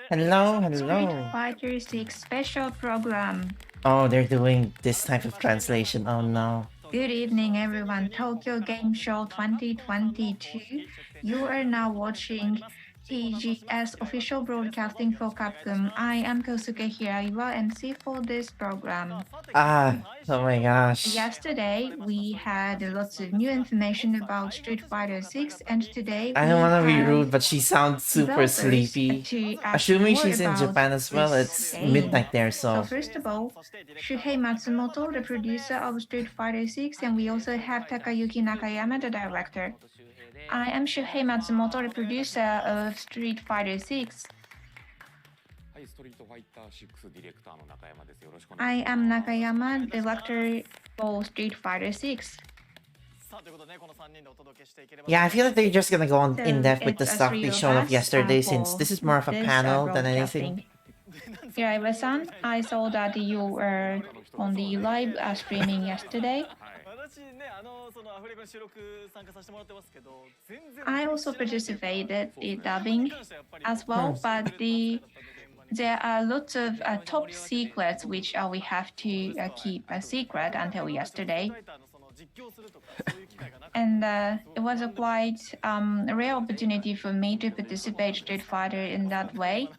Hello, Street hello. Fighter 6 special program. Oh, they're doing this type of translation. Oh no. Good evening, everyone. Tokyo Game Show 2022. You are now watching TGS official broadcasting for Capcom. I am Kosuke Hiraiwa, MC for this program. Ah, oh my gosh. Yesterday, we had lots of new information about Street Fighter 6, and today I don't we want to be have rude, but she sounds super developers sleepy. to ask Assuming more she's in about Japan as well, this it's game. midnight there, So so. first of all, Shuhei Matsumoto, the producer of Street Fighter 6, and we also have Takayuki Nakayama, the director. I am Shuhei Matsumoto, the producer of Street Fighter 6. I am Nakayama, director for Street Fighter 6. Yeah, I feel like they're just gonna go on So in depth with the it's stuff three they of showed off us yesterday, since for this is more of a this panel than anything. broadcasting. Hiraiwa-san, I saw that you were on the live streaming yesterday. I also participated in dubbing as well, but there are lots of top secrets which we have to keep a secret until yesterday. And it was a quite rare opportunity for me to participate Street Fighter in that way.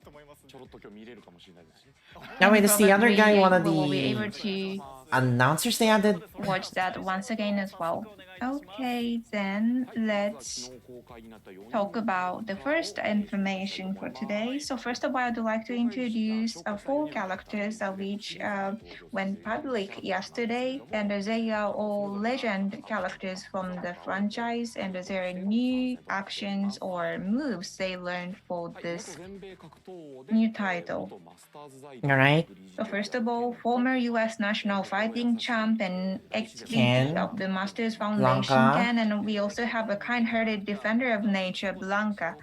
Now wait, is the other guy one of will be the able to announcers they added? watch that once again as well. Okay, then let's talk about the first information for today. So first of all, I'd like to introduce 4 characters which went public yesterday, and they are all legend characters from the franchise, and there are new actions or moves they learned for this new title. All right. So first of all, former U.S. national fighting champ and ex-VP Ken, of the Masters Foundation, Blanca. Ken, and we also have a kind-hearted defender of nature, Blanca.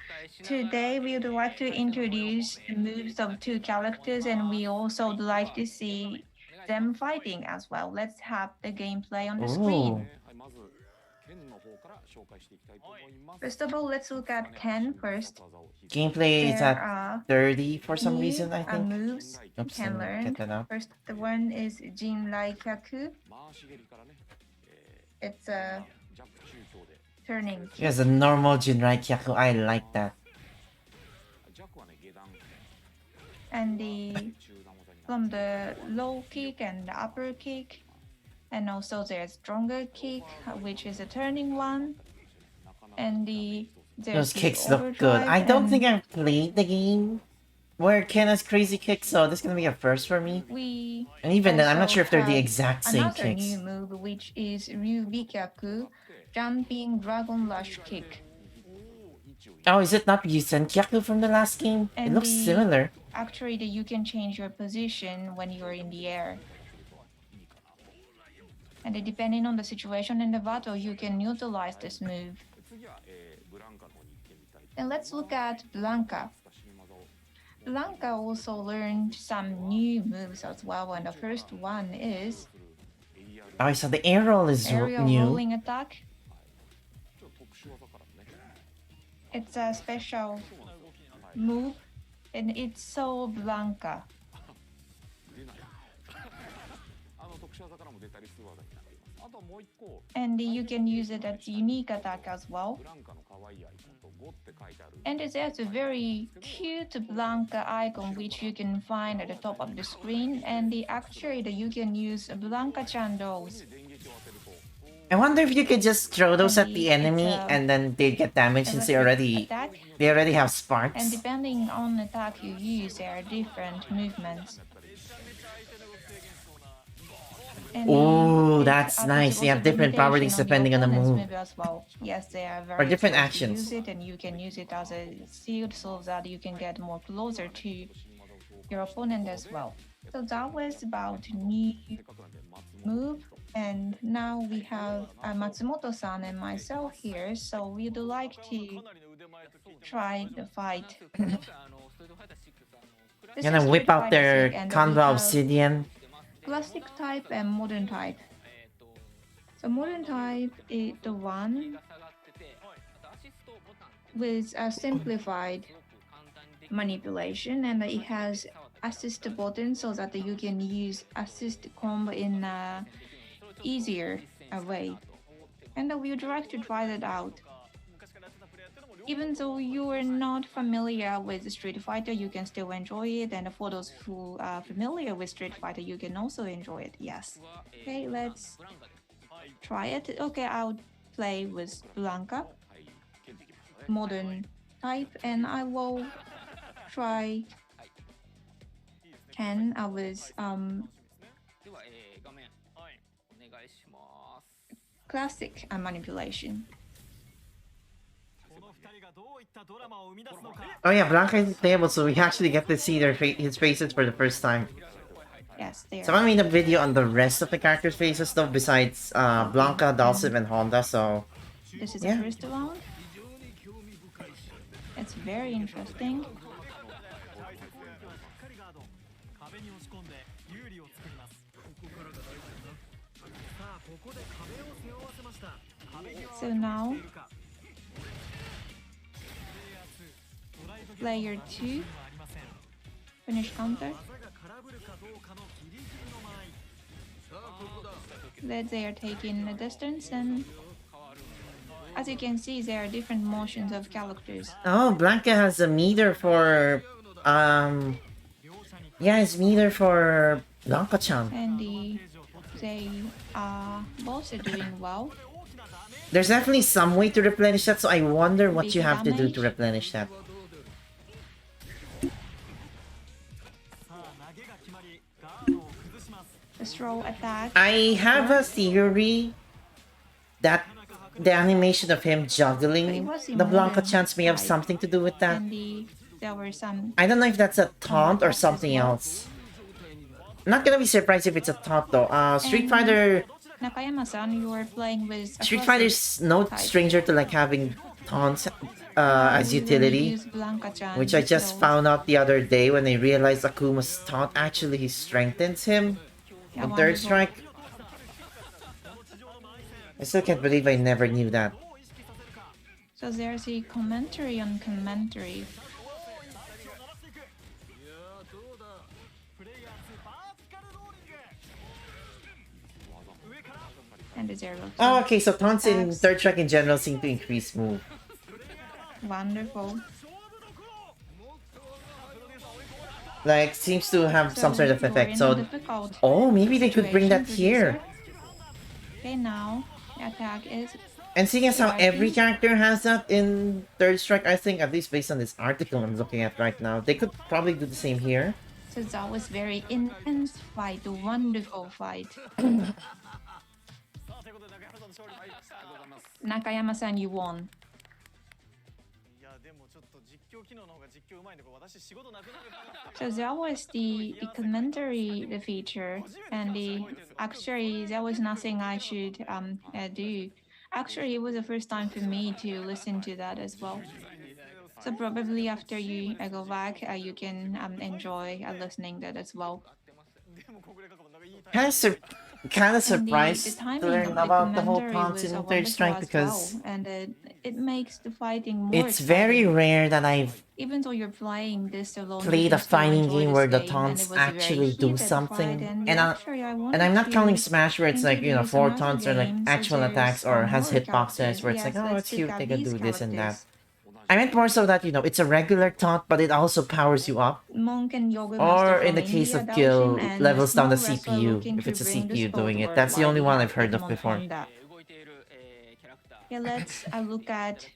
Today, we would like to introduce the moves of 2 characters, and we also would like to see them fighting as well. Let's have the gameplay on the screen. First of all, let's look at Ken first. Gameplay is There at are 30 for some new reason, I think. moves you Oops, can let me learn. get that up. First, the one is Jinrai Kyaku. It's a turning kick. Yes, a normal Jinrai Kyaku. I like that. And from the low kick and the upper kick, and also there's stronger kick, which is a turning one. And those kicks look good. I don't think I've played the game where Ken has crazy kicks, so this is gonna be a first for me. And even then, I'm not sure if they're the exact same kicks. Another new move, which is Ryubikyaku, jumping dragon rush kick. Oh, is it not Yusen Kyaku from the last game? And it looks similar. Actually, you can change your position when you're in the air. And depending on the situation in the battle, you can utilize this move. And let's look at Blanca. Blanca also learned some new moves as well, and the first one is... Oh, so the aerial is new. Rolling attack. It's a special move, and it's so Blanca. And you can use it as unique attack as well. And there's a very cute Blanca icon which you can find at the top of the screen, and actually you can use Blanca-chan dolls. I wonder if you could just throw those at the enemy and then they get damaged since they already have sparks. And depending on the attack you use, there are different movements. Oh, that's nice. They have different properties depending on the move. As well. Yes, they are or different actions. Use it, and you can use it as a shield so that you can get more closer to your opponent as well. So that was about new move. And now we have Matsumoto-san and myself here, so we'd like to try the fight. Gonna whip out their Convo Obsidian. Classic type and modern type. So modern type is the one with a simplified manipulation, and it has assist button so that you can use assist combo in a easier way. And we would like to try that out. Even though you are not familiar with Street Fighter, you can still enjoy it. And for those who are familiar with Street Fighter, you can also enjoy it. Yes. Okay, let's try it. Okay, I'll play with Blanca, modern type, and I will try Ken with classic manipulation. Oh yeah, Blanca is playable, so we actually get to see his faces for the first time. Yes, they So are. I made a video on the rest of the characters' faces though, besides Blanca, Dhalsim, and Honda, so... This is yeah. the first round. It's very interesting. So now, player 2, finish counter. That they are taking the distance, and as you can see, there are different motions of characters. Oh, Blanca has a meter for... yeah, it's meter for Blanca-chan. And they are both doing well. There's definitely some way to replenish that, so I wonder what you have to do to replenish that. The throw attack. I have a theory that the animation of him juggling the Blanca-chans may have something to do with that. There were some... I don't know if that's a taunt or something else. I'm not gonna be surprised if it's a taunt though. Street Fighter... Nakayama-san, you are playing with... Street Fighter's no stranger to like having taunts as utility, which I just found out the other day when I realized Akuma's taunt actually strengthens him on third strike. I still can't believe I never knew that. So there's a commentary on commentary. And oh, okay, so taunts in third strike in general seem to increase move. Wonderful. Like, seems to have some sort of effect, so... oh, maybe they could bring that here. Okay, now, the attack is... and seeing as how every character has that in third strike, I think, at least based on this article I'm looking at right now, they could probably do the same here. So that was very intense fight, a wonderful fight. Nakayama-san, you won. So that was the commentary, the feature, and actually there was nothing I should do. Actually, it was the first time for me to listen to that as well. So probably after you go back, you can enjoy listening that as well. Kind of surprised to learn about the whole taunts in third strike because and it makes the fighting more it's very rare that I've even though you're playing this alone, played a fighting game where the taunts actually do something, and I'm not counting Smash where it's like, you know, 4 taunts or like actual attacks or has hitboxes where it's like, oh, it's cute, they can do this and that. I meant more so that, you know, it's a regular taunt, but it also powers you up. Or in the case of Gil, levels down the CPU, if it's a CPU doing it. That's the only one I've heard of before. Yeah, let's look at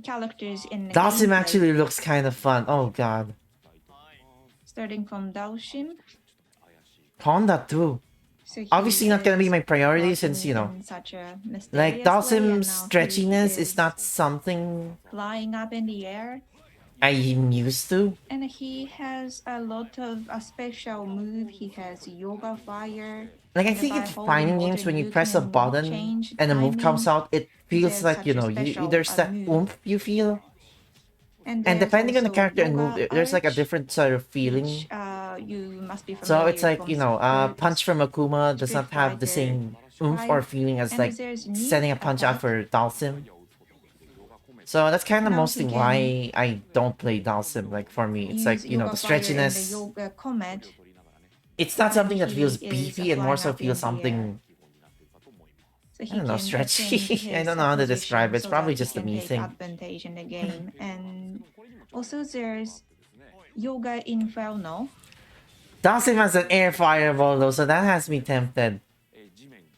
characters in the Dhalsim actually looks kind of fun. Oh god. Starting from Dhalsim. Honda too. So obviously not gonna be my priority since, you know, like Dhalsim's stretchiness is not something flying up in the air I'm used to. And he has a lot of a special move. He has yoga fire. Like I think in fighting games when you press a button and a move comes out, it feels like, you know, there's that oomph you feel. And depending on the character and move, there's like a different sort of feeling. You must be so it's like, you know, punch from Akuma does not have the same oomph or feeling as like sending a punch out for Dhalsim. So that's kind of Now he mostly can why I don't play Dalsim. Like for me, it's use like, the Yoga Fire and the stretchiness. Yoga Comet It's not when something that he feels is beefy and more flying so up feels in the air. something, So I he don't know, can change stretchy. I his don't know how to describe position it. It's so that probably he just a can me take thing. advantage in the game. And also there's Yoga Inferno. Dalsim has an air fireball though, so that has me tempted.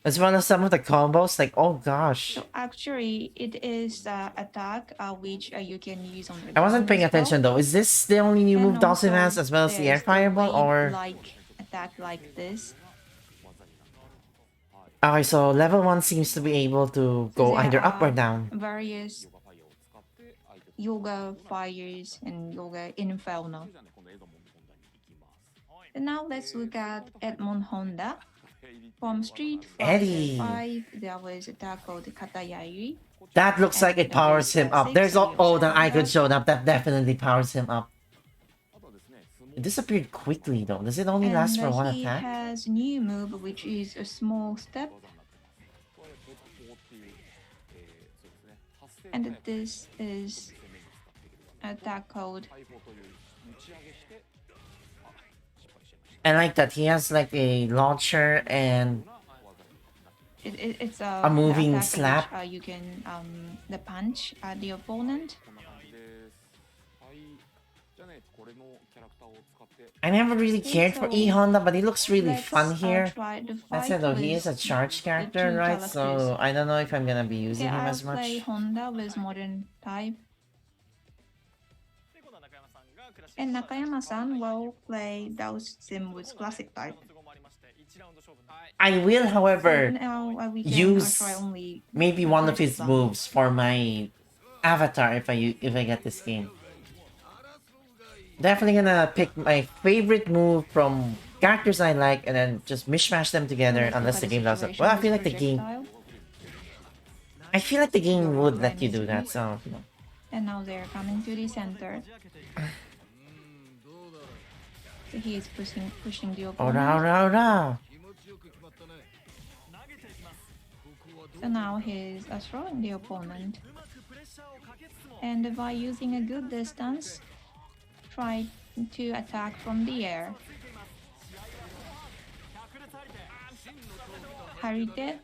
As well as some of the combos, like, oh gosh. So actually, it is the attack which you can use on the I wasn't ground paying as well. attention though. Is this the only new And move Dalsim has, also as well as the air there's the fireball, or? wave-like attack like this. Okay, so level 1 seems to be able to So go there either up or are down. various yoga fires and yoga inferno. And now let's look at Edmond Honda. From Street Fighter Eddie! 5, there was a attack called Katayari. That looks like it And powers with him up. 6, There's we oh, also the have icon that. showed up. That definitely powers him up. It disappeared quickly though. Does it only last And for one he attack? has new move, which is a small step. And this is attack code. I like that he has like a launcher and It's a the moving attack which slap. you can the punch at the opponent. I never really Okay, cared for E so Honda, but he looks really fun let's here. try the That said fight though, he is with a charge the character, two right? characters. So I don't know if I'm gonna be Okay, using him I'll as play much. Honda with modern type. And Nakayama-san will play Dalsim with classic type. I will, So however, now we can try use only maybe the one of first his one. moves for my avatar if I get this game. Definitely gonna pick my favorite move from characters I like and then just mishmash them So together let's look unless at the the game does it. Well, situation with projectile. I feel like the game Yoga would let you do Frenzy. that, so you know. And now they're coming to the center. So he is pushing the Ora opponent. ora ora! So now he's throwing the opponent. And by using a good distance, try to attack from the air. Harite.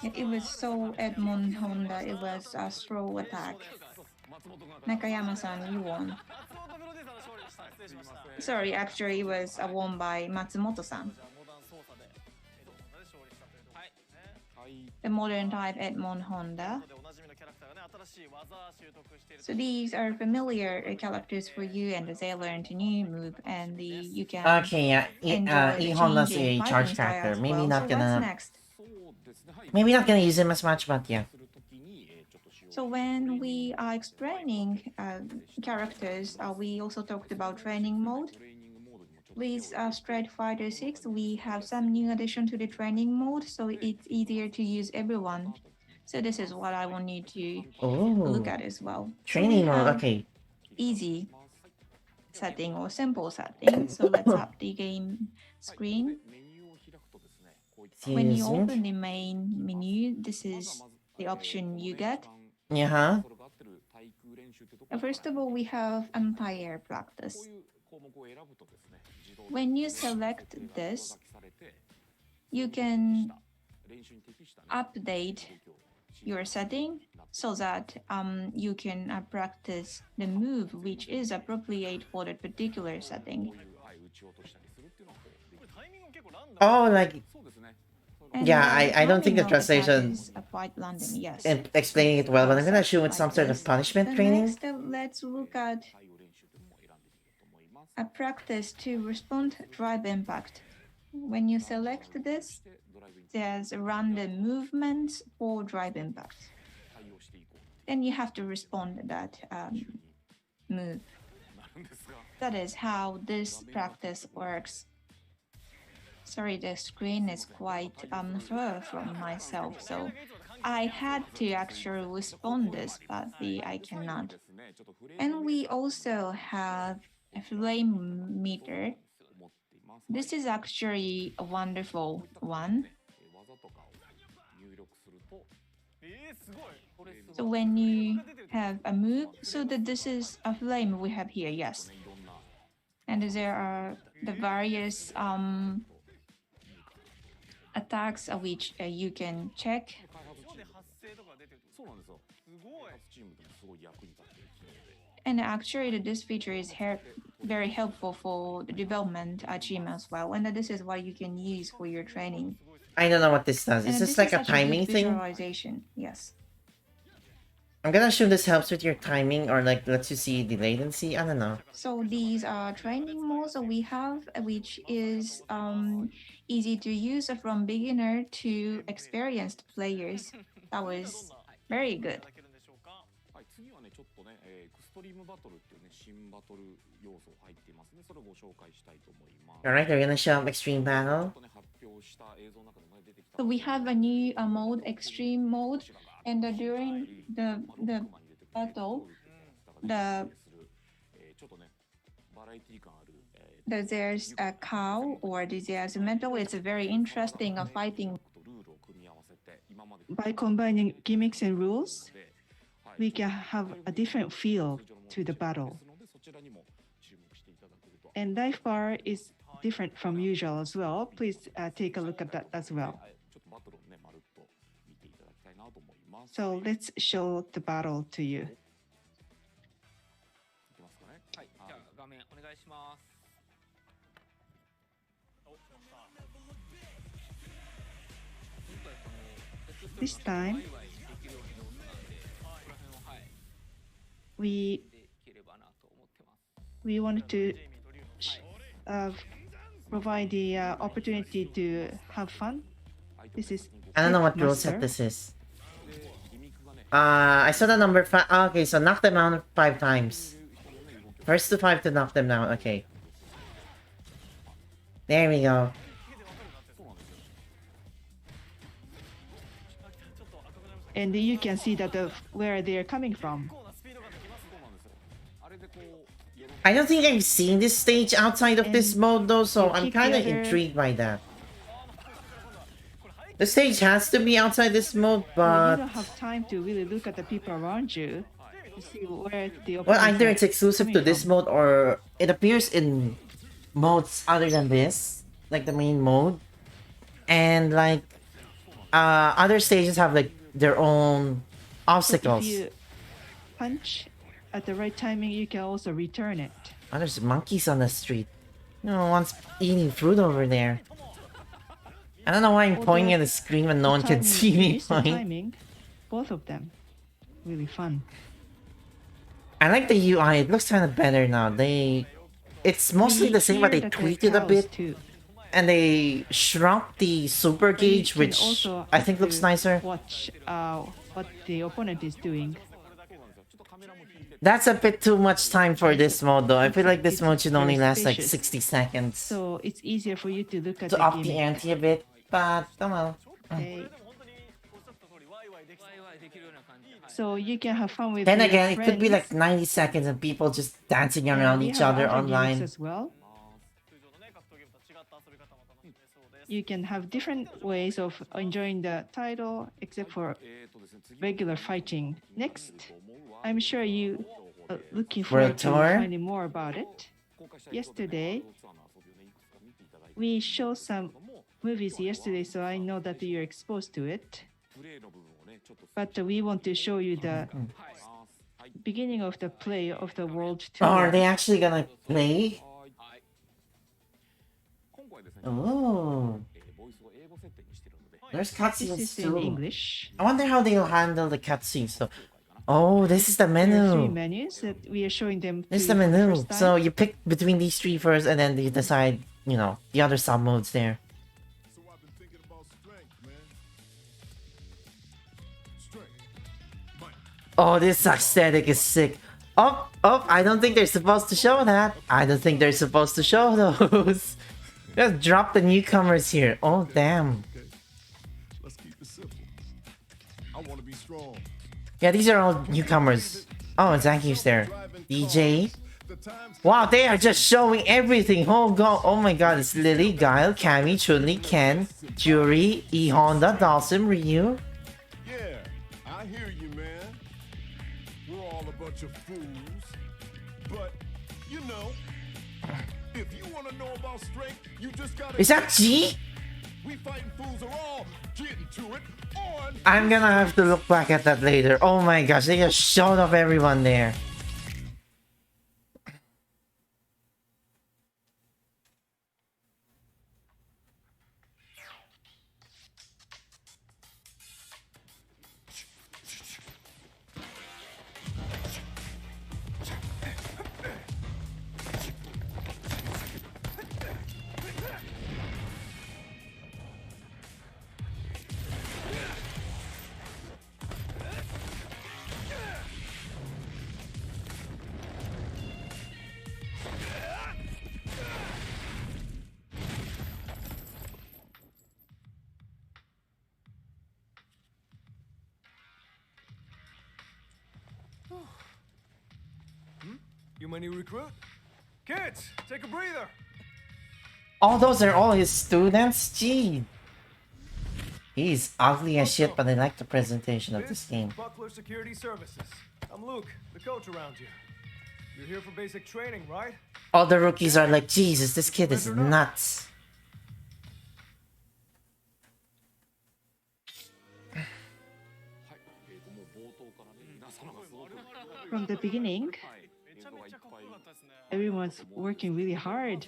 It was so Edmond Honda, it was a throw attack. Nakayama-san, you won. Sorry, actually it was won by Matsumoto-san. The modern type Edmond Honda. So these are familiar characters for you, and they learned a new move, and you can Okay, yeah. enjoy E the Honda's changing a fighting charge style character. as well. So what's next? Maybe not gonna use him as much, but yeah. So when we are explaining characters, we also talked about training mode. With Street Fighter 6, we have some new addition to the training mode, so it's easier to use everyone. So this is what I want you to look at as well. Training mode, have okay. easy setting or simple setting. So let's have the game screen. When you open the main menu, this is the option you get. Yeah. First of all, we have anti-air practice. When you select this, you can update your setting so that you can practice the move which is appropriate for that particular setting. Oh, like And yeah, I don't think timing the of the attack translation is quite random, yes. and explaining it well, but I'm gonna assume it's some Like sort of this. punishment So training. next, let's look at a practice to respond drive impact. When you select this, there's a random movements for drive impact. Then you have to respond to that move. That is how this practice works. Sorry, the screen is quite far from myself, so I had to actually respond this, but I cannot. And we also have a flame meter. This is actually a wonderful one. So when you have a move, so that this is a flame we have here, yes. And there are the various attacks which you can check. And actually, this feature is very helpful for the development team as well. And this is what you can use for your training. I don't know what this does. Is And this this like is a such timing good thing? visualization. Yes. I'm gonna assume this helps with your timing or like lets you see the latency. I don't know. So these are training modes that we have, which is easy to use from beginner to experienced players. That was very good. Alright, they're gonna show up extreme battle. So we have a new mode, extreme mode, and during the battle, there's a cow or there's a metal. It's a very interesting fighting. By combining gimmicks and rules, we can have a different feel to the battle. And life bar is different from usual as well. Please take a look at that as well. So let's show the battle to you. This time, we wanted to provide the opportunity to have fun. This is I don't know what rule set this is. I saw the number 5. Oh, okay, so knock them out 5 times. First to 5 to knock them down. Okay. There we go. And you can see that where they're coming from. I don't think I've seen this stage outside of this mode though, so I'm kind of intrigued by that. The stage has to be outside this mode, but you don't have time to really look at the people around you to see where the well, either it's exclusive to this mode or it appears in modes other than this, like the main mode, and like other stages have like their own obstacles. If you punch at the right timing, you can also return it. Oh, there's monkeys on the street. No one's eating fruit over there. I don't know why I'm pointing at the screen when no one can see me point. Timing, both of them, really fun. I like the UI. It looks kind of better now. It's mostly the same, but they tweaked it a bit. Too. And they shrunk the super gauge, which I think looks nicer. Watch what the opponent is doing. That's a bit too much time for this mode, though. I feel like this mode should only last like 60 seconds. So it's easier for you to look at to up the ante a bit, but don't know. Okay. So you can have fun with. Then again, it could be like 90 seconds and people just dancing around each other online. As well. You can have different ways of enjoying the title, except for regular fighting. Next, I'm sure you are looking forward to finding more about it. Yesterday, we showed some movies yesterday, so I know that you're exposed to it. But we want to show you the beginning of the play of the world tour. Oh, are they actually gonna play? Oh. There's cutscenes too. In English. I wonder how they'll handle the cutscenes. So, oh, this is the menu. There are 3 menus that we are showing them. This is the menu. So you pick between these 3 first, and then you decide, you know, the other sub modes there. Oh, this aesthetic is sick. Oh, I don't think they're supposed to show that. I don't think they're supposed to show those. Just drop the newcomers here. Oh, damn. Let's keep it simple. I want to be strong. Yeah, these are all newcomers. Oh, Zaki's there. DJ. Wow, they are just showing everything. Oh god, oh my god, it's Lily, Guile, Cammy, Chun-Li, Ken, Juri, E Honda, Dawson, Ryu. I hear you, man. We're all a bunch of fools. But, you know, if you want to know about strength, you just gotta... Is that G? We fighting fools are all getting to it on... I'm gonna have to look back at that later. Oh my gosh, they just showed off everyone there. You my new recruit? Kids, take a breather. Oh, those are all his students? Gee. He's ugly as shit, but I like the presentation of this game. Buckler Security Services. I'm Luke, the coach around here. You're here for basic training, right? All the rookies are like, Jesus, this kid is nuts. From the beginning, everyone's working really hard.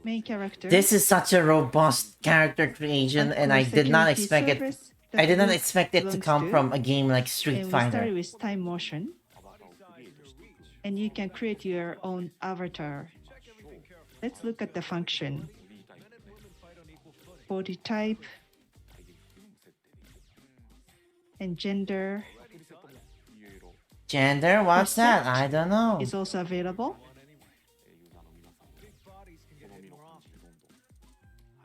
Main character. This is such a robust character creation, and I did not expect it. I didn't expect it to come from a game like Street and Fighter. We started with time motion, and you can create your own avatar. Let's look at the function. Body type and gender. Gender? What's that? I don't know. Is also available.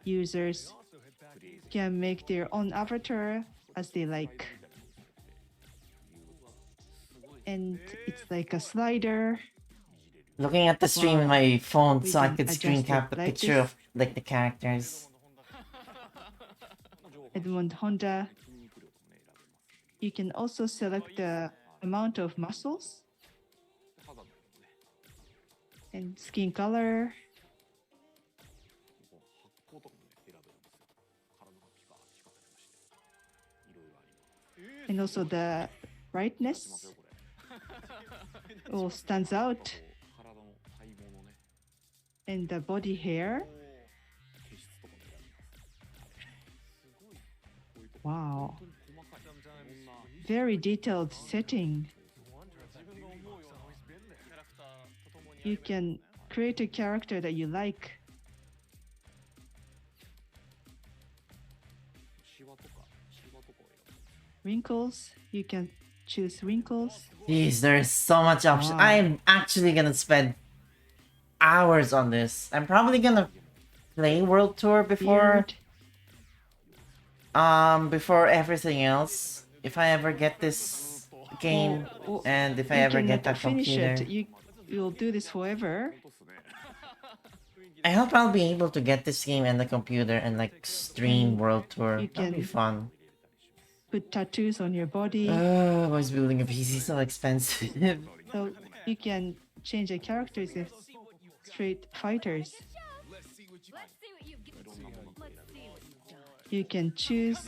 Users can make their own avatar as they like. And it's like a slider. Looking at the stream on my phone so I can could screen adjust cap it the like picture this. of like the characters. Edmund Honda. You can also select the amount of muscles and skin color. And also the brightness all stands out. And the body hair. Wow. Very detailed setting. You can create a character that you like. Wrinkles, you can choose wrinkles. Jeez, there's so much option. Wow. I'm actually gonna spend hours on this. I'm probably gonna play World Tour before Beard. before everything else. If I ever get this game and if I You ever get cannot that finish computer. it. You'll do this forever. I hope I'll be able to get this game and the computer and like stream World Tour. You That'll be can- fun. Put tattoos on your body. Oh, why is building a PC so expensive? So you can change the characters as straight fighters. You can choose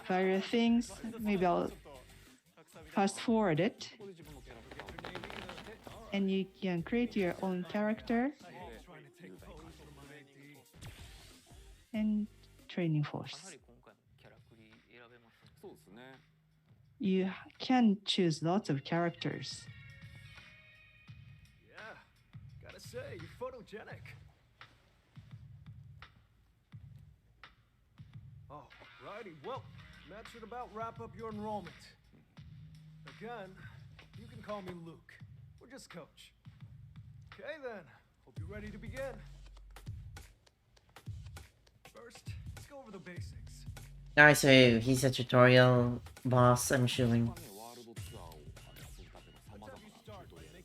various things. Maybe I'll fast forward it. And you can create your own character and training force. You can choose lots of characters. Yeah, gotta say, you're photogenic. Alrighty, well, that should about wrap up your enrollment. Again, you can call me Luke, or just Coach. Okay then, hope you're ready to begin. First, let's go over the basics. Alright, so he's a tutorial boss, I'm assuming.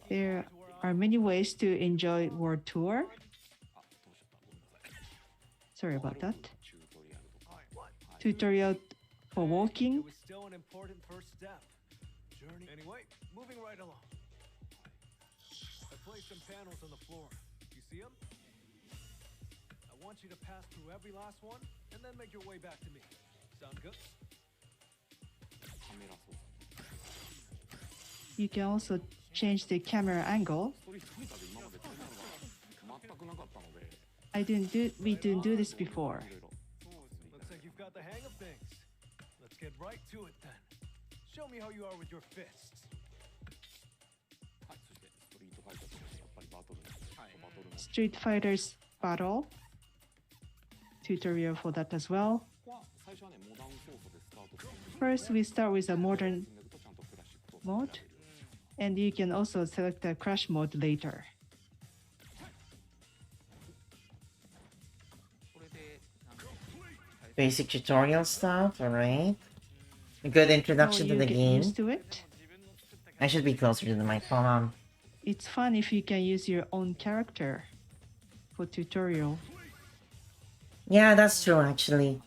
There are many ways to enjoy World Tour. Sorry about that. Tutorial for walking. It was still an important first step. Journey. Anyway, moving right along. I placed some panels on the floor. You see them? I want you to pass through every last one and then make your way back to me. Sound good? You can also change the camera angle. We didn't do this before. Looks like you've got the hang of things. Let's get right to it then. Show me how you are with your fists. Street Fighter's battle tutorial for that as well. First, we start with a modern mode, and you can also select a crash mode later. Basic tutorial stuff, alright. A good introduction to the get game. Used to it. I should be closer to the mic. Hold on. It's fun if you can use your own character for tutorial. Yeah, that's true actually.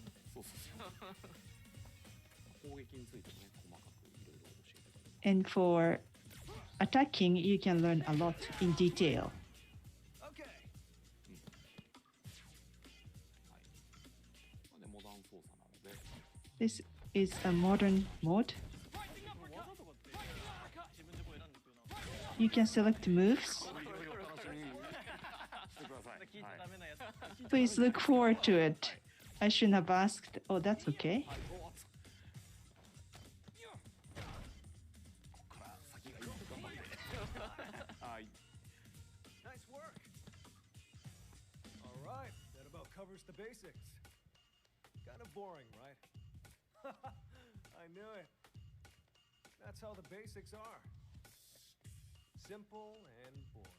And for attacking, you can learn a lot in detail. Okay. This is a modern mode. You can select moves. Please look forward to it. I shouldn't have asked. Oh, that's okay. Nice work. All right, that about covers the basics. Kind of boring, right? I knew it. That's how the basics are. Simple and boring.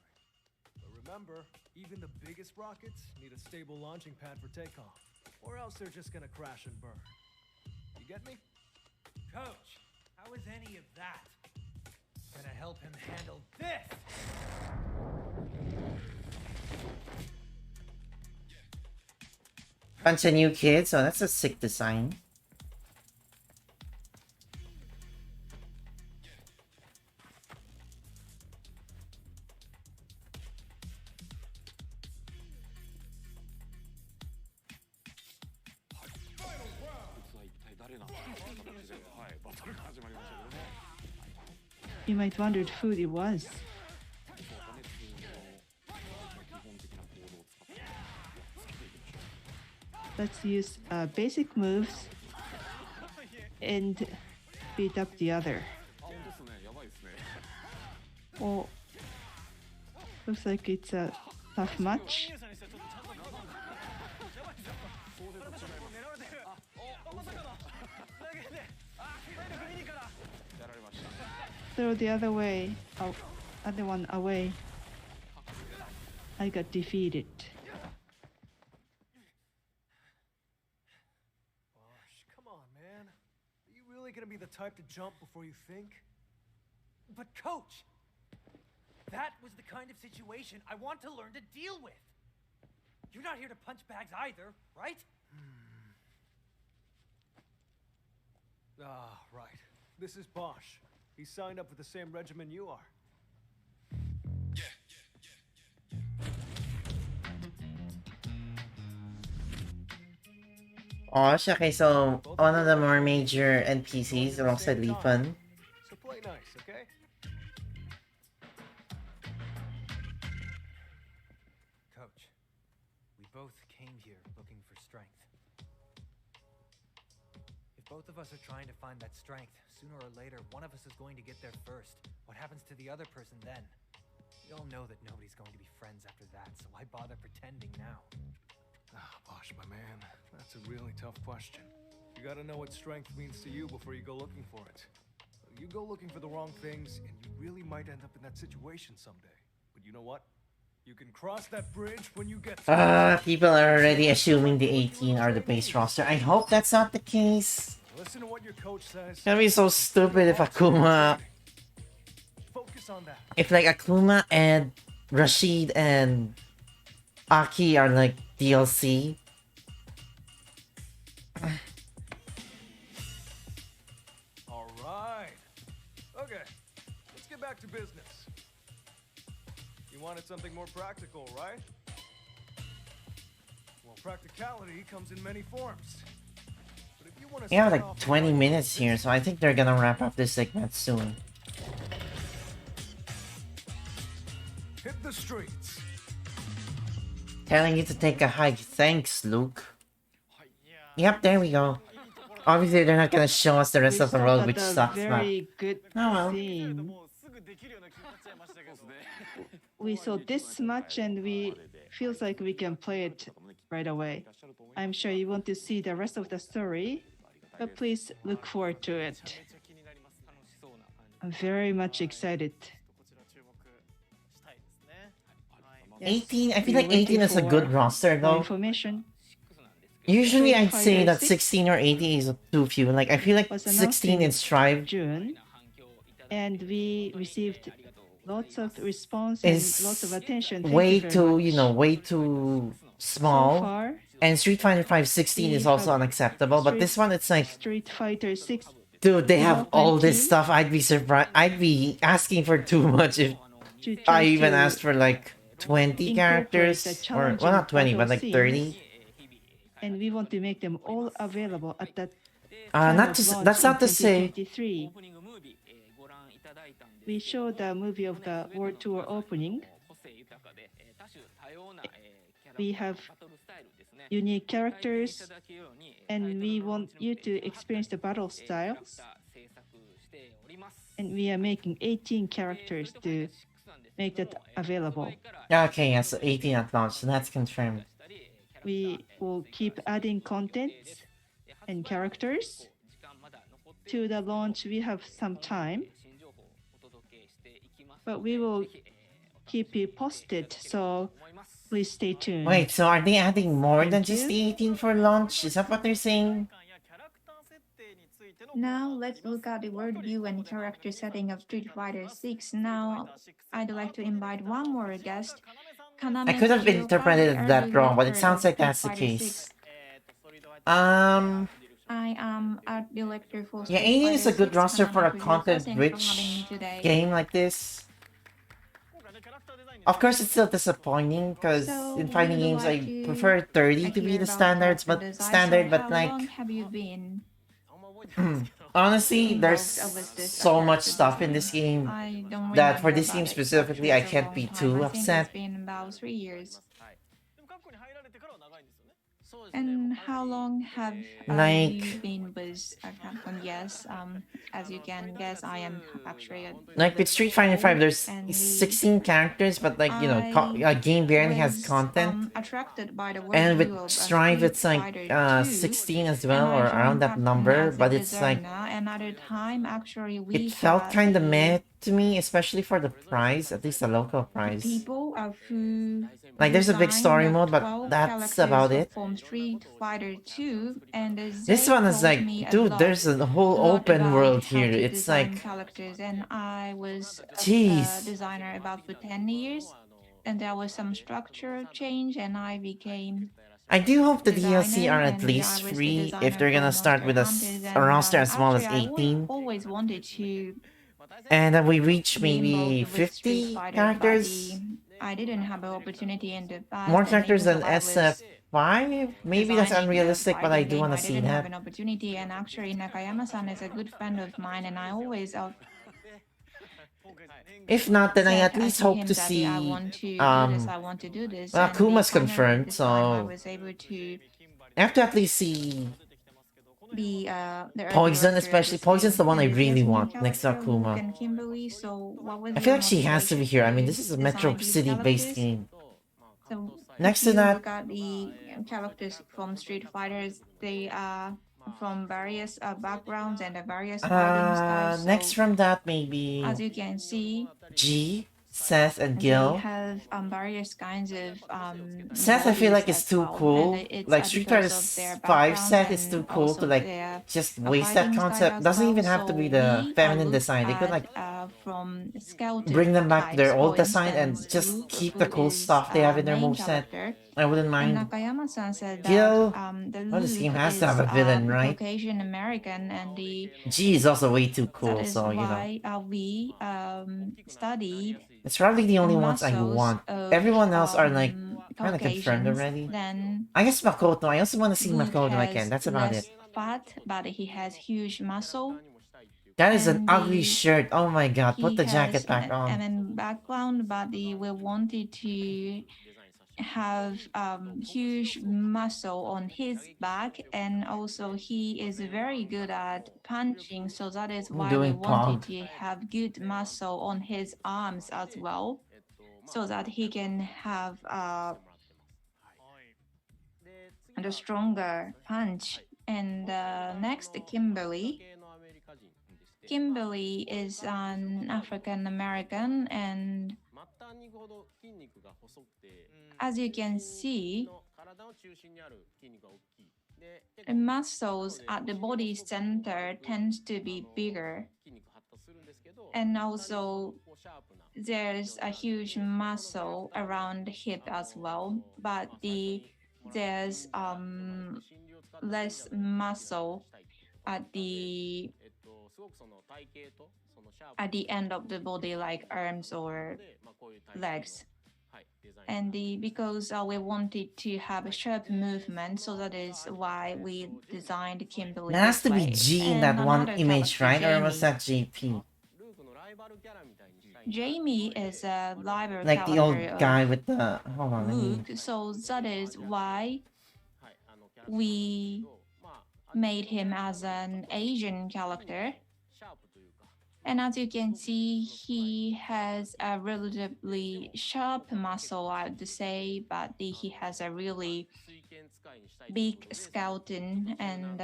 But remember, even the biggest rockets need a stable launching pad for takeoff, or else they're just gonna crash and burn. You get me? Coach, how is any of that gonna help him handle this? Bunch of new kids, so that's a sick design. You might wonder who it was. Let's use basic moves and beat up the other. Oh, looks like it's a tough match. Throw the other way, other one away. I got defeated. Gosh, come on, man. Are you really gonna be the type to jump before you think? But coach, that was the kind of situation I want to learn to deal with. You're not here to punch bags either, right? Ah, right. This is Bosch. He signed up for the same regimen you are. Gosh, okay, so one of the more major NPCs alongside Lee Fun. So play nice, okay? Coach, we both came here looking for strength. If both of us are trying to find that strength, sooner or later, one of us is going to get there first. What happens to the other person then? We all know that nobody's going to be friends after that, so why bother pretending now? Ah, Bosch, my man. That's a really tough question. You gotta know what strength means to you before you go looking for it. You go looking for the wrong things, and you really might end up in that situation someday. But you know what? You can cross that bridge when you get to People are already assuming the 18 are the base roster. I hope that's not the case. Listen to what your coach says. It's gonna be so stupid if Akuma... Focus on that. If like Akuma and Rashid and Aki are like DLC. back to business. You wanted something more practical, right? Well, practicality comes in many forms. But if you want to We have like 20 minutes here, so I think they're gonna wrap up this segment soon. hit the streets. Telling you to take a hike. Thanks, Luke. Yep, there we go. Obviously, they're not gonna show us the rest of the road, which sucks, but... Very good Oh well. scene. We saw this much and we feels like we can play it right away. I'm sure you want to see the rest of the story, but please look forward to it. I'm very much excited. 18, I feel like 18 is a good roster though. Information. Usually Street I'd say Fighter that 6 16 or 18 is too few. Like I feel like was announced 16 in Strive June, and we received lots of response and lots of is attention. Thank way you very too, much. you know, way too So small. far, And Street Fighter 5 16 we is also have unacceptable. But this one, it's like, Street Fighter 6 dude, they have all this 19 stuff. I'd be surprised. I'd be asking for too much if to try I even to asked for like 20 incorporate characters. the Or, challenging well, not 20, but battle like scenes, 30. and we want to make them all available at that That's not to say. 2023. We showed the movie of the World Tour opening. We have unique characters, and we want you to experience the battle styles. And we are making 18 characters to make that available. Okay, yes, 18 at launch, so that's confirmed. We will keep adding contents and characters. To the launch, we have some time, but we will keep you posted, so please stay tuned. Wait, so are they adding more than Thank just you. the 18 for launch? Is that what they're saying? Now let's look at the world view and character setting of Street Fighter 6. Now I'd like to invite one more guest. I could have interpreted that wrong, but it sounds like that's the case. I am art director for Yeah, Street 18 is a Fighter good 6. roster for a Konami Producer. content-rich Thanks for having me today. game like this. Of course, it's still disappointing because So, in fighting would you games, like I to prefer 30 to be hear the about standards, character but design? standard, So but how like long have you been honestly, there's involved with this so much character stuff in design? this game I don't that for remember this about game it, but specifically, it's I a can't long be time. too I think upset. it's been about 3 years. And how long have Like- you been with Capcom? Yes, as you can guess, I am actually a Like with Street Fighter 5, there's And 16 characters, but like, you know, I a game barely has was, content. attracted by the And worldview with of Strive, Street it's like Fighter 2, 16 as and well, I or joined around that Capcom number, as a but it's like, designer. Another time, actually, we it felt had kind of the meh to me, especially for the price, at least the local price. people who Like, there's a big designed story the mode, but 12 that's characters about it. from Street Fighter 2, and This they one is taught me like, a dude, lot. there's a whole Lot open about world how here. to It's design like, characters, and I was a jeez. designer about for 10 years, and there was some structural change, and I became I do hope the designer, DLC are at and least I was the free if designer they're gonna for start with Monster Hunters, a and roster as small as actually, 18. I always wanted to And then we reach be maybe involved with Street 50 Fighter, characters? I didn't have an opportunity in the past. More and characters even than though I was SF5? Maybe that's designing the unrealistic, but I fighting do game, want to I see didn't have that. an opportunity, and actually Nakayama-san is a good friend of mine, and I always If not, then I said at least to hope him to that see, I want to do this, I want to do this. well, and Akuma's finally confirmed, this time I so was able to I have to at least see be the art Poison, director of especially. this Poison's the game. one I And really there's new want next to character, Luke Akuma. and Kimberly, so what was I feel your like she has to be motivation here. I mean, to this is a design Metro these City-based characters? game. So Next if to you that, look at the characters from Street Fighters, they are from various backgrounds and various fighting styles. next So from that, as maybe you can see, G, Seth, and they Gil. have various kinds of Seth, I feel like bodies is as too well, cool. and it's Like Street Fighter because of their 5 background Seth is too and cool to also like their just waste that fighting style concept. as Doesn't well. even have to So be the we feminine looked design. They could at like from skeleton bring them back to their types. old For design and instance, just Luke, keep who the cool is stuff they have in their main moveset. character, I wouldn't And mind. Nakayama-san said that Gil, the well, this game Luke has to is have a villain, right? Caucasian American, and G is also way too that cool, is so you know. why we studied It's probably the the only ones I muscles want. of Everyone else are like kind of confirmed Caucasians. already. Then I guess Makoto. I also want to see Luke Makoto again. has That's about it. less fat, but he has huge muscle. That is an And ugly shirt. Oh my god. Put he the has jacket back an on. MM background, but we wanted to have huge muscle on his back, and also he is very good at punching, so that is I'm why we doing wanted Pog. to have good muscle on his arms as well, so that he can have a stronger punch. And next, Kimberly. Kimberly is an African American, and as you can see, the muscles at the body center tends to be bigger. And also, there's a huge muscle around the hip as well, but there's less muscle at the end of the body, like arms or legs. And because we wanted to have a sharp movement, so that is why we designed Kimberly There has this to be way. G in And that one another image, character, right? Or was Jamie. that JP? Jamie is a rival Like the character old guy of with the. Hold on, let me. Luke, so that is why we made him as an Asian character. And as you can see, he has a relatively sharp muscle, I would say, but he has a really big skeleton, and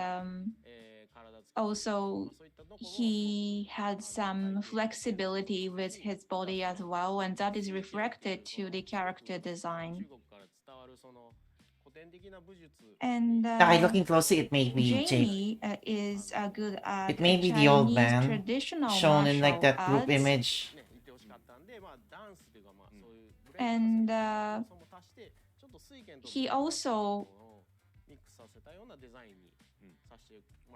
also he had some flexibility with his body as well, and that is reflected to the character design. And Okay, looking closely, it may be J. Jamie is good at It may be the old Chinese man traditional shown in like martial that group arts. image. And he also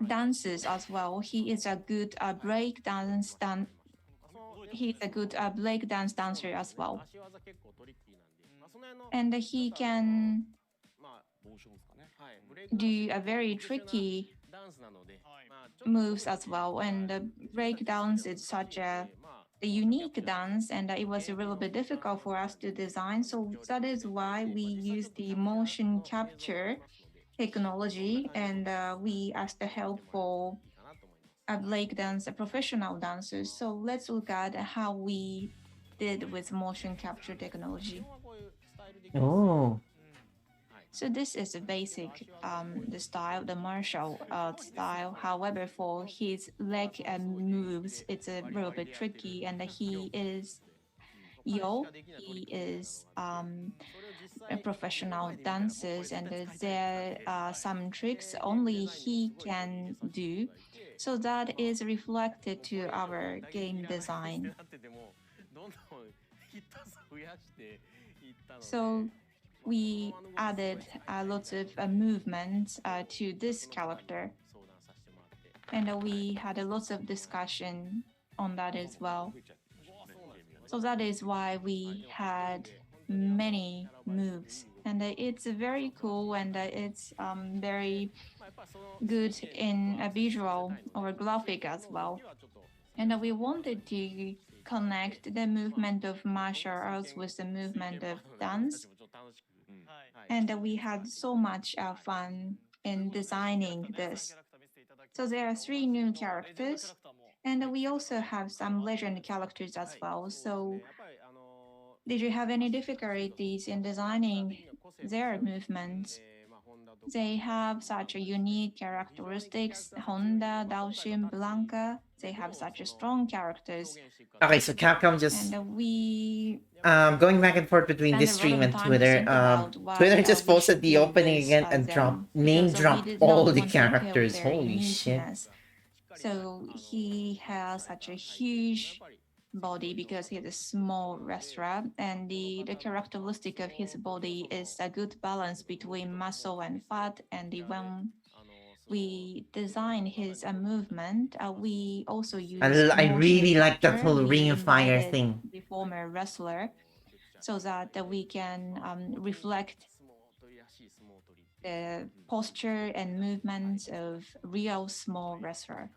dances as well. He is a good break dance he's a good break dance dancer as well. And he can do a very tricky moves as well. And break dance is such a unique dance, and it was a little bit difficult for us to design. So that is why we use the motion capture technology, and we asked the help for a break dance professional dancers. So let's look at how we did with motion capture technology. Oh. So this is a basic the style, the martial style. However, for his leg moves, it's a little bit tricky, and he is a professional dancers, and there are some tricks only he can do. So that is reflected to our game design. So we added lots of movements to this character, and we had lots of discussion on that as well. So that is why we had many moves, and it's very cool, and it's very good in a visual or graphic as well. And we wanted to connect the movement of martial arts with the movement of dance, and we had so much fun in designing this. So there are 3 new characters, and we also have some legend characters as well. So did you have any difficulties in designing their movements? They have such a unique characteristics. Honda, Daoshin, Blanca, they have such a strong characters. Okay, so Capcom just And we going back and forth between this stream and Twitter. Twitter just posted the opening again and name dropped all the characters. Holy shit. So he has such a huge body because he's a small wrestler, and the characteristic of his body is a good balance between muscle and fat. And when we design his movement, we also use I motion really like that capture. whole We ring of fire invited thing. the former wrestler so that we can reflect the posture and movements of real small wrestler.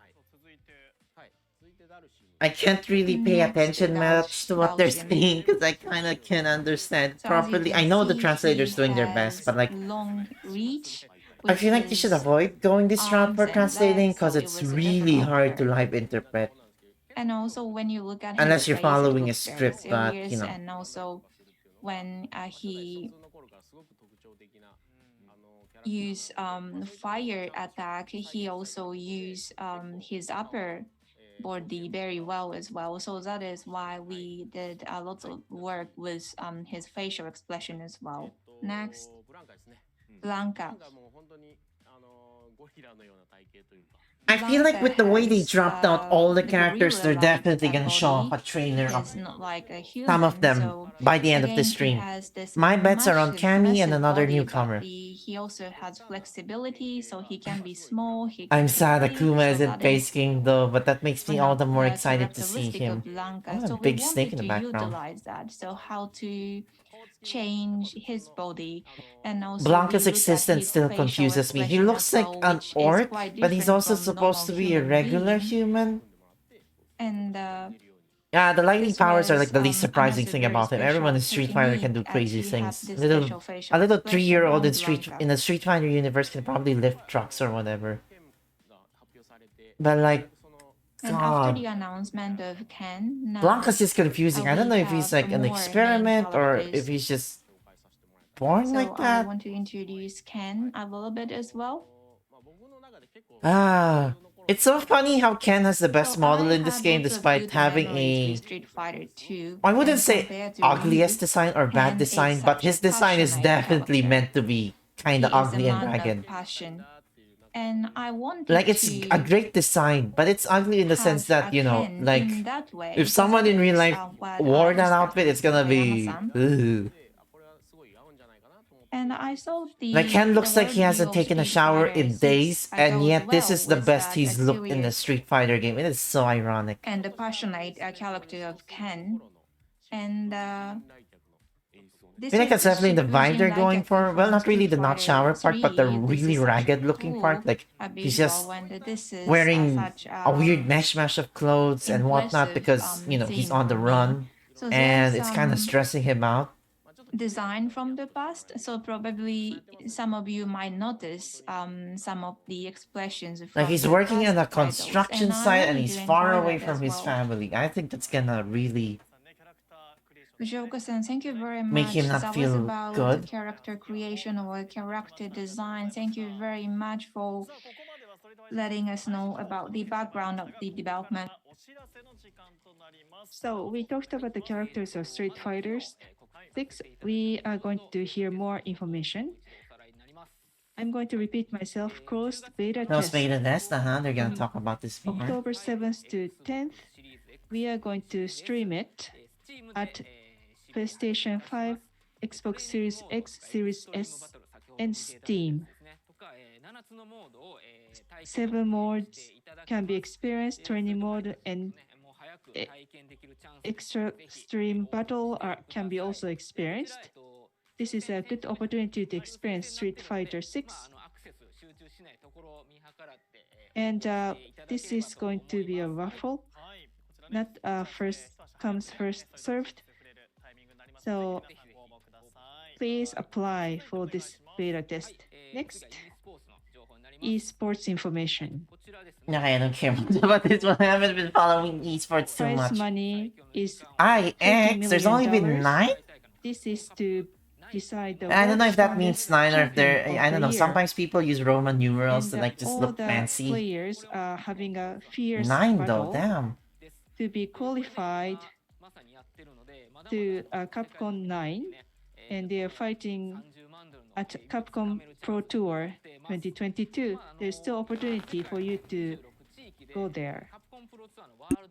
I can't really pay Next, attention much to what they're Gaoxian. saying because I kind of can't understand So as you properly. I can know the see, translators he doing their best, but has like long reach I with feel like you should his avoid going this route arms for and translating legs, because so it it's was really difficult hard to for live interpret and also when you look at his unless you're face, it following a looks very script. But you serious. know, And also when he use fire attack, he also use his upper body very well as well. So that is why we did a lot of work with his facial expression as well. Next, Blanca. I feel like Blanca with the way they has dropped out all the the characters, they're gorilla-like definitely gonna show off body. a trailer of He's not like a some of human, them so by the end of the again, he stream. has this My bets are on Cammy and massive another body, but newcomer. he also has flexibility, so he can be small, he I'm can be sad big, Akuma so isn't that is face king though, but that makes me one all of the more the excited to see characteristic him. of Blanca. Oh, a So we big snake wanted in the to background. utilize that. So how to change his body, and also Blanca's we look at existence his still facial confuses me. He expression looks as like well, an which is orc, quite but he's different also from supposed normal to be a human regular being. human. And Yeah, the lightning this powers are was like the least surprising another thing very about him. Everyone special in Street Fighter can technique do crazy to have things. this special facial A little expression 3-year-old on in Blanca. the Street Fighter universe can probably lift trucks or whatever. But like, And after God, the announcement of Ken, now Blanca's just confusing. I don't we know if he's have like an more main experiment or if characters. he's just born So like I that. want to introduce Ken a little bit as well. Ah, it's so funny how Ken has the best So model I in this have game lots of despite good having memories with a, Street Fighter 2, I wouldn't and say compared to ugliest Ryu, design or bad Ken is design, but such a his design is passionate definitely character. meant to be kind of He is a ugly and man ragged. of passion, and I Like, wanted it's a to great design, but it's ugly in the sense have that, a you know, Ken like, in that way. if So someone that in real is life what wore I that discussed outfit, with it's gonna be. Toyama-san. Ugh. And I thought Like, Ken the looks like he worldview hasn't of taken a Street shower Fighter in 6 days, and goes yet this well is the with best that he's looked in the serious Street Fighter game. It is so ironic. and the passionate character of Ken. And I this feel like is that's the definitely the vibe they're going Shikujen for. Well, from not really Street the not Fighter shower part, but the 3. This really is such a ragged looking part. cool Like, he's just visual, and this is wearing such a weird mishmash of clothes and whatnot impressive because, you know, he's theme on the for me. run So and there's it's kind of stressing him out. design from the past. So probably some of you might notice some of the expressions from Like, he's the working past on a titles, construction and I site and really he's do far enjoy away that from as his well. family. I think that's gonna really Fujioka-san, thank you very much. make him not That was feel about good. character creation or character design. Thank you very much for letting us know about the background of the development. So we talked about the characters of Street Fighters 6. We are going to hear more information. I'm going to repeat myself. Closed beta Close test. beta test, they're gonna From talk about this more. October 7th to 10th, we are going to stream it at PlayStation 5, Xbox Series X, Series S, and Steam. 7 modes can be experienced, training mode and extra stream battle can be also experienced. This is a good opportunity to experience Street Fighter 6. And this is going to be a raffle, not first comes, first served. So please apply for this beta test. Next, esports information. Okay, I don't care much about this one. I haven't been following esports too Prize much. money is IX? There's only been $40 million. 9? This is to decide the I don't know if that world's means strongest 9 or if they're. champion of I don't the know. year. Sometimes people use Roman numerals to And like just all look the fancy. players are having a fierce 9 though, battle damn. to be qualified to Capcom 9, and they are fighting at Capcom Pro Tour 2022. There's still opportunity for you to go there.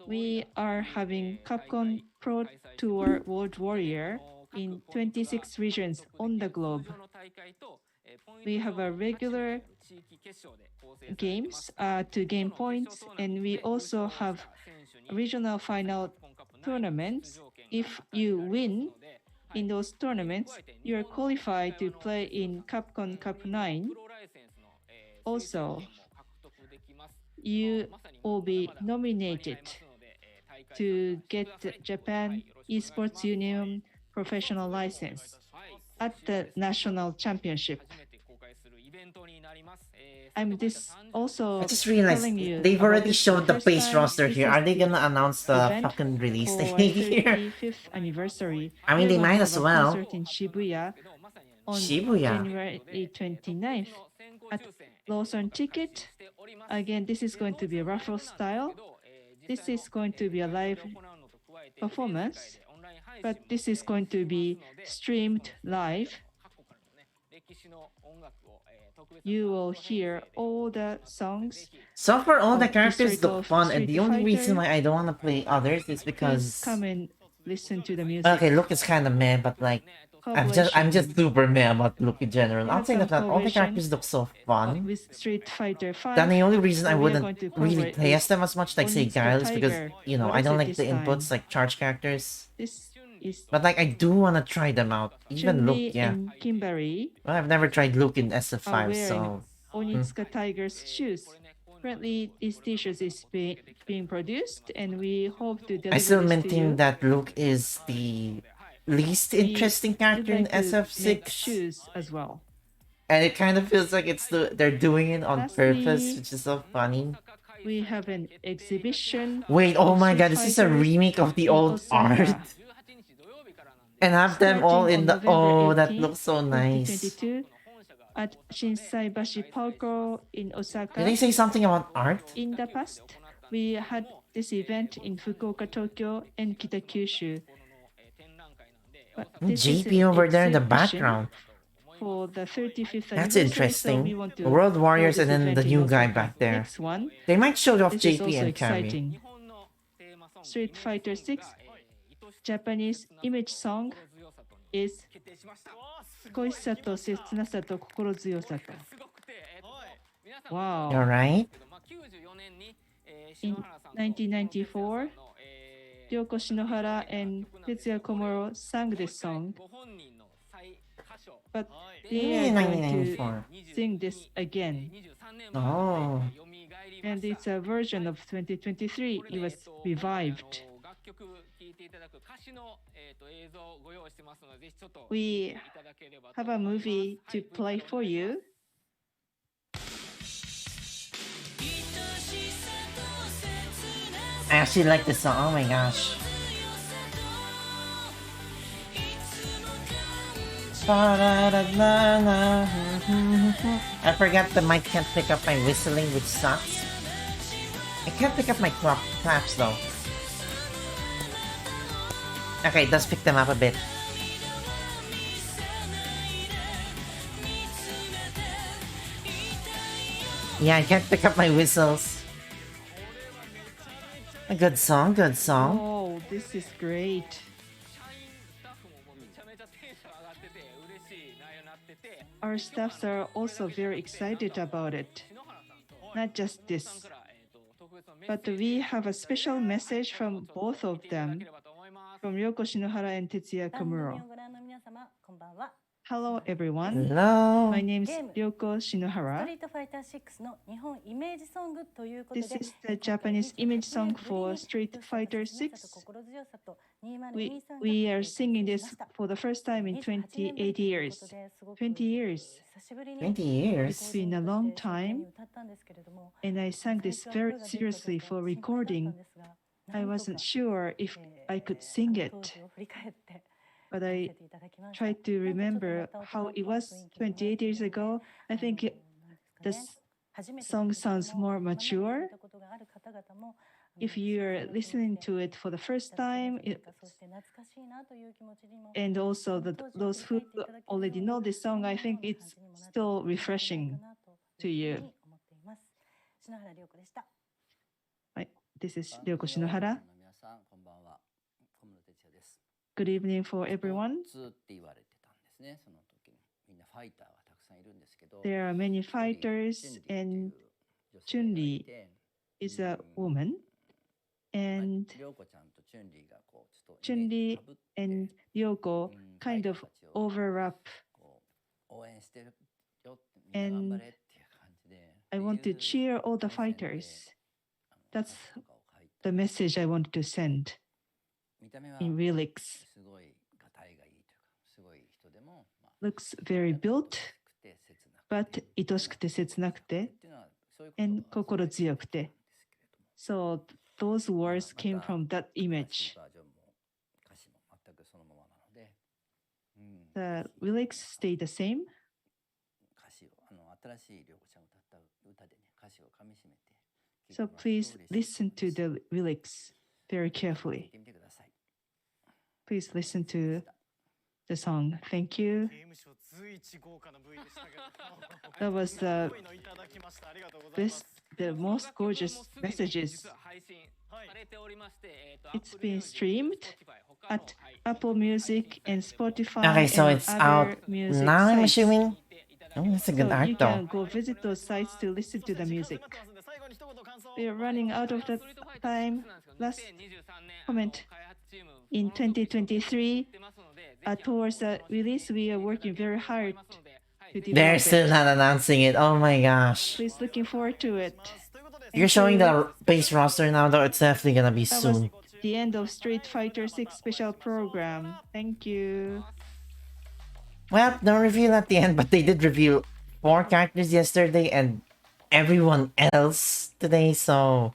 We are having Capcom Pro Tour World Warrior in 26 regions on the globe. We have a regular games to gain points, and we also have regional final tournaments. If you win in those tournaments, you are qualified to play in Capcom Cup 9. Also, you will be nominated to get the Japan Esports Union professional license at the national championship. I'm just also I just realized telling you they've about already this for showed the first base time. roster This here. is Are they the gonna announce the event fucking release for date here? 35th anniversary. I mean, We are they going might to as have a well. concert in Shibuya on Shibuya. January 29th at Lawson Ticket. Again, this is going to be a raffle style. This is going to be a live performance, but this is going to be streamed live. You will hear all the songs. So far, all the of characters history look of fun, and Street the only reason Fighter. why I don't want to play others is Please because come and listen to the music. okay, look is kind of meh, but like I'm just super meh about look in general. We I'll have say some that all the collaboration characters look so fun. with Street Fighter 5. Then the only reason so I we are wouldn't going to really collaborate play with as them as much, like say Onitsuka Guile, is because Tiger. you know What I is don't it like this the time? inputs like charge characters. This is But like I do want to try them out. Even Luke, Chun-Li yeah. and Kimberly Well, I've never tried Luke in are SF5, wearing so Onitsuka Tiger's shoes. Currently, these t-shirts is being produced, and we hope to deliver I still this to maintain you. that Luke is the least interesting character in We'd like to make SF6. shoes as well. And it kind of feels like they're doing it on purpose, Lastly, which is so funny. we have an exhibition. Wait, oh of my Street god, this is a Fighters remake of the in old Osaka. art. And have them all Starting in on the November oh, that 18th, looks so nice. 2022, at Shinsaibashi Parko in Did Osaka. they say something about art? In the past, we had this event in Fukuoka, Tokyo, and Kitakyushu. But this is JP an over there in the exhibition background. for the 35th That's anniversary, interesting. so we want to World Warriors hold and this then the event in new guy Osaka. back there. Next one, They might show off this is JP also and Cammy. exciting. Street Fighter 6 Japanese image song is 恋しさと切なさと心強さと。Wow. Alright? In 1994, Ryoko Shinohara and Tetsuya Komuro sang this song, but they are going to 1994. sing this again. Oh. And it's a version of 2023. It was revived. We have a movie to play for you. I actually like this song. Oh my gosh. I forgot the mic can't pick up my whistling, which sucks. I can't pick up my claps though. Okay, it does pick them up a bit. Yeah, I can't pick up my whistles. A good song, good song. Oh, this is great. Our staffs are also very excited about it. Not just this, but we have a special message from both of them, from Ryoko Shinohara and Tetsuya Komuro. Hello everyone. Hello. My name is Ryoko Shinohara. This is the Japanese image song for Street Fighter 6. We are singing this for the first time in 28 years. 20 years. 20 years? It's been a long time, and I sang this very seriously for recording. I wasn't sure if I could sing it, but I tried to remember how it was 28 years ago. I think the song sounds more mature. If you're listening to it for the first time, and also those who already know this song, I think it's still refreshing to you. This is Ryoko Shinohara. Good evening for everyone. There are many fighters, and Chun-Li is a woman, and Chun-Li and Ryoko kind of overlap, and I want to cheer all the fighters. That's the message I want to send in lyrics. Looks very built, but 愛しくて切なくて and 心強くて. So those words came from that image. The lyrics stay the same. So please listen to the lyrics very carefully. Please listen to the song. Thank you. That was the most gorgeous messages. It's been streamed at Apple Music and Spotify. Okay, so and it's other out music now, I'm sites. assuming. Oh, that's a good So art you though. can go visit those sites to listen to the music. We are running out of the time. Last comment. In 2023, towards the release, we are working very hard to develop They're still it. not announcing it. Oh my gosh. Please looking forward to it. You're Thank showing you. the base roster now, though. It's definitely gonna be That was soon. the end of Street Fighter 6 special program. Thank you. Well, no reveal at the end, but they did reveal 4 characters yesterday and everyone else today, so